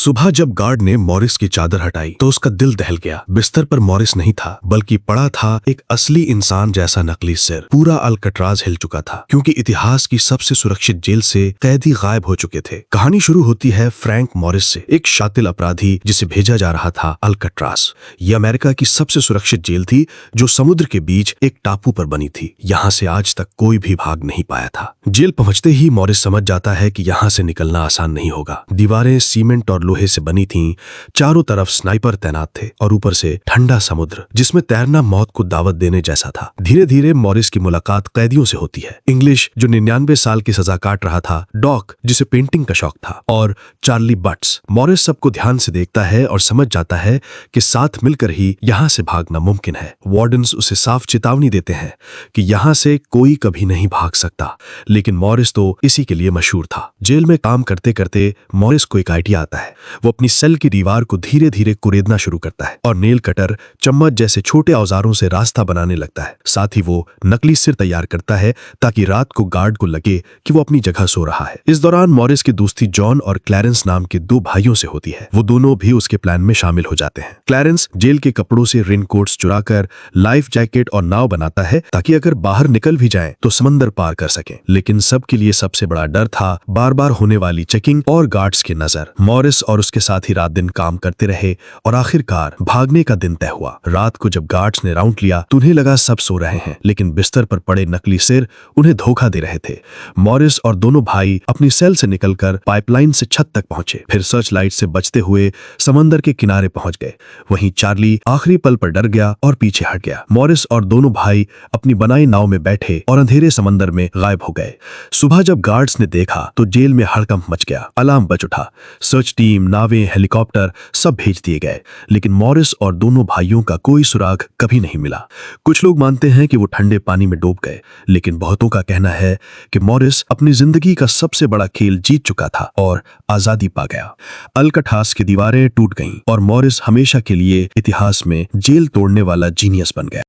सुबह जब गार्ड ने मॉरिस की चादर हटाई तो उसका दिल दहल गया। बिस्तर पर मॉरिस नहीं था, बल्कि पड़ा था एक असली इंसान जैसा नकली सिर। पूरा अल्कट्राज हिल चुका था, क्योंकि इतिहास की सबसे सुरक्षित जेल से कैदी गायब हो चुके थे। कहानी शुरू होती है फ्रैंक मॉरिस से, एक शातिल अपराधी जिसे भेजा जा रहा था अल्कट्राज। यह अमेरिका की सबसे सुरक्षित जेल थी, जो समुद्र के बीच एक टापू पर बनी थी। यहाँ से आज तक कोई भी भाग नहीं पाया था। जेल पहुंचते ही मॉरिस समझ जाता है कि यहाँ से निकलना आसान नहीं होगा। दीवारें सीमेंट और लोहे से बनी थीं, चारों तरफ स्नाइपर तैनात थे और ऊपर से ठंडा समुद्र जिसमें तैरना मौत को दावत देने जैसा था। धीरे धीरे मॉरिस की मुलाकात कैदियों से होती है। इंग्लिश, जो 99 साल की सजा काट रहा था, डॉक, जिसे पेंटिंग का शौक था, और चार्ली बट्स। मॉरिस सबको ध्यान से देखता है और समझ जाता है कि साथ मिलकर ही यहाँ से भागना मुमकिन है। वार्डन्स उसे साफ चेतावनी देते हैं कि यहाँ से कोई कभी नहीं भाग सकता, लेकिन मॉरिस तो इसी के लिए मशहूर था। जेल में काम करते करते मॉरिस को एक आइडिया आता है। वो अपनी सेल की दीवार को धीरे धीरे कुरेदना शुरू करता है और नेल कटर, चम्मच जैसे छोटे औजारों से रास्ता बनाने लगता है। साथ ही वो नकली सिर तैयार करता है ताकि रात को गार्ड को लगे कि वो अपनी जगह सो रहा है। इस दौरान मॉरिस की दोस्ती जॉन और क्लैरेंस नाम के दो भाइयों से होती है। वो दोनों भी उसके प्लान में शामिल हो जाते हैं। क्लैरेंस जेल के कपड़ों से रेनकोट्स चुराकर लाइफ जैकेट और नाव बनाता है ताकि अगर बाहर निकल भी जाए तो समंदर पार कर सके। लेकिन सबके लिए सबसे बड़ा डर था बार बार होने वाली चेकिंग और गार्ड्स की नजर। मॉरिस और उसके साथी रात दिन काम करते रहे और आखिरकार भागने का दिन तय हुआ। रात को जब गार्ड्स ने राउंड लिया तो उन्हें लगा सब सो रहे हैं, लेकिन बिस्तर पर पड़े नकली सिर उन्हें धोखा दे रहे थे। मॉरिस और दोनों भाई अपनी सेल से निकलकर पाइपलाइन से छत तक पहुंचे, फिर सर्च लाइट से बचते हुए समंदर के किनारे पहुंच गए। वहीं चार्ली आखिरी पल पर डर गया और पीछे हट गया। मॉरिस और दोनों भाई अपनी बनाई नाव में बैठे और अंधेरे समंदर में गायब हो गए। सुबह जब गार्ड्स ने देखा तो जेल में हड़कंप मच गया। अलार्म बज उठा। सर्च टीम, नावें, हेलीकॉप्टर सब भेज दिए गए, लेकिन मॉरिस और दोनों भाइयों का कोई सुराग कभी नहीं मिला। कुछ लोग मानते हैं कि वो ठंडे पानी में डूब गए, लेकिन बहुतों का कहना है कि मॉरिस अपनी जिंदगी का सबसे बड़ा खेल जीत चुका था और आजादी पा गया। अल्कट्राज की दीवारें टूट गईं और मॉरिस हमेशा के लिए इतिहास में जेल तोड़ने वाला जीनियस बन गया।